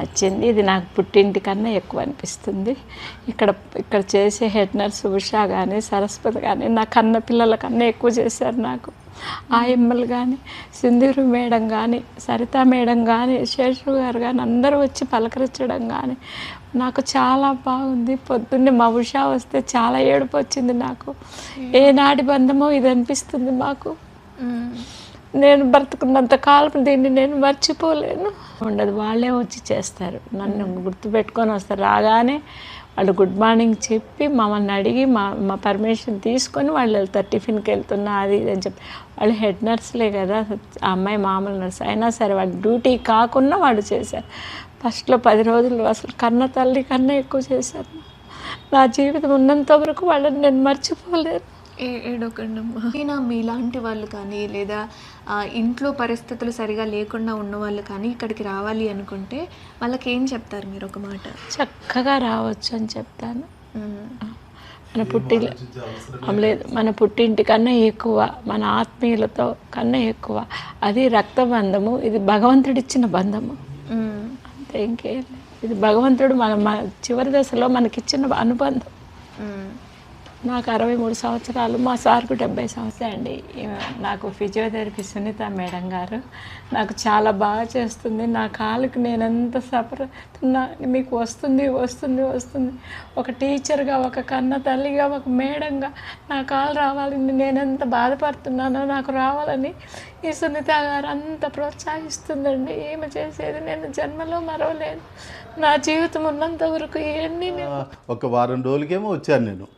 వచ్చింది. ఇది నాకు పుట్టింటి కన్నా ఎక్కువ అనిపిస్తుంది. ఇక్కడ ఇక్కడ చేసే హెడ్ నర్స్ ఉషా కానీ సరస్వతి కానీ నా కన్న పిల్లల కన్నా ఎక్కువ చేశారు నాకు. ఆయమ్మలు కానీ సింధూరు మేడం కానీ సరిత మేడం కానీ శేషు గారు కానీ అందరూ వచ్చి పలకరించడం కానీ నాకు చాలా బాగుంది. పొద్దున్నే మా ఉషా వస్తే చాలా ఏడుపు వచ్చింది నాకు. ఏనాటి బంధమో ఇది అనిపిస్తుంది మాకు. నేను బ్రతుకున్నంత కాలం దీన్ని నేను మర్చిపోలేను. ఉండదు, వాళ్ళే వచ్చి చేస్తారు. నన్ను గుర్తుపెట్టుకొని వస్తారు. రాగానే వాళ్ళు గుడ్ మార్నింగ్ చెప్పి మమ్మల్ని అడిగి మా పర్మిషన్ తీసుకొని వాళ్ళు వెళ్తారు. టిఫిన్కి వెళ్తున్నా అది ఇది అని చెప్పి. వాళ్ళు హెడ్ నర్స్లే కదా, ఆ అమ్మాయి మామూలు నర్స్ అయినా సరే వాళ్ళు డ్యూటీ కాకుండా వాళ్ళు చేశారు. ఫస్ట్లో 10 రోజులు అసలు కన్న తల్లి కన్నా ఎక్కువ చేశారు. నా జీవితం ఉన్నంత వరకు వాళ్ళని నేను మర్చిపోలేను. ఏడొకండమ్మా. మీలాంటి వాళ్ళు కానీ లేదా ఇంట్లో పరిస్థితులు సరిగా లేకుండా ఉన్న వాళ్ళు కానీ ఇక్కడికి రావాలి అనుకుంటే వాళ్ళకి ఏం చెప్తారు మీరు ఒక మాట? చక్కగా రావచ్చు అని చెప్తాను. మన పుట్టింటి కన్నా ఎక్కువ, మన ఆత్మీయులతో కన్నా ఎక్కువ. అది రక్తబంధము, ఇది భగవంతుడిచ్చిన బంధము, అంతే ఇంకేం లేదు. ఇది భగవంతుడు మన చివరి దశలో మనకిచ్చిన అనుబంధం. నాకు 63 సంవత్సరాలు, మా సార్కు 70 సంవత్సరాలు అండి. నాకు ఫిజియోథెరపీ సునీత మేడం గారు నాకు చాలా బాగా చేస్తుంది. నా కాలుకి నేను ఎంత సపరుతున్నా మీకు వస్తుంది వస్తుంది వస్తుంది. ఒక టీచర్గా, ఒక కన్న తల్లిగా, ఒక మేడంగా నా కాలు రావాలని నేను ఎంత బాధపడుతున్నానో నాకు రావాలని ఈ సునీత గారు అంత ప్రోత్సహిస్తుందండి. ఏమి చేసేది నేను జన్మలో మరవలేను. నా జీవితం ఉన్నంత వరకు ఇవన్నీ ఒక వారం రోజులకేమో వచ్చాను నేను,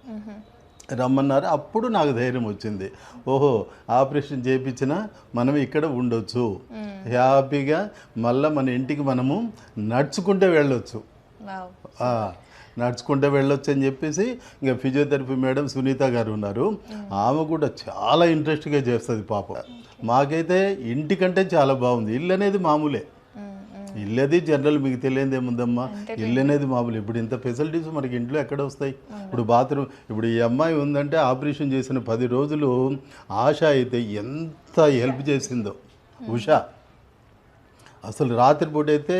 రమ్మన్నారు. అప్పుడు నాకు ధైర్యం వచ్చింది. ఓహో, ఆపరేషన్ చేయించినా మనం ఇక్కడ ఉండొచ్చు హ్యాపీగా. మళ్ళీ మన ఇంటికి మనము నడుచుకుంటే వెళ్ళొచ్చు, నడుచుకుంటే వెళ్ళొచ్చు అని చెప్పేసి ఇంకా ఫిజియోథెరపీ మేడం సునీత గారు ఉన్నారు. ఆమె కూడా చాలా ఇంట్రెస్ట్గా చేస్తుంది పాప. మాకైతే ఇంటికంటే చాలా బాగుంది. ఇల్లు అనేది మామూలే, ఇల్లు అది జనరల్, మీకు తెలియదు ఏముందమ్మా. ఇల్లు అనేది మామూలు. ఇప్పుడు ఇంత ఫెసిలిటీస్ మనకి ఇంట్లో ఎక్కడ వస్తాయి? ఇప్పుడు బాత్రూమ్, ఇప్పుడు ఈ అమ్మాయి ఉందంటే ఆపరేషన్ చేసిన 10 రోజులు ఆశ అయితే ఎంత హెల్ప్ చేసిందో. ఉషా అసలు రాత్రిపూట అయితే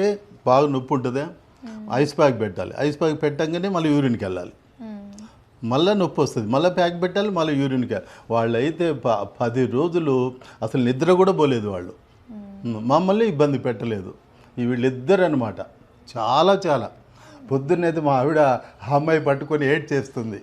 బాగా నొప్పి ఉంటుంది, ఐస్ ప్యాక్ పెట్టాలి. ఐస్ ప్యాక్ పెట్టంగానే మళ్ళీ యూరిన్కి వెళ్ళాలి, మళ్ళీ నొప్పి వస్తుంది, మళ్ళీ ప్యాక్ పెట్టాలి, మళ్ళీ యూరిన్కి వెళ్ళాలి. వాళ్ళు అయితే 10 రోజులు అసలు నిద్ర కూడా పోలేదు వాళ్ళు. మమ్మల్ని ఇబ్బంది పెట్టలేదు. వీళ్ళిద్దరు అనమాట. చాలా పొద్దున్నైతే మా ఆవిడ ఆ అమ్మాయి పట్టుకొని ఏడ్ చేస్తుంది.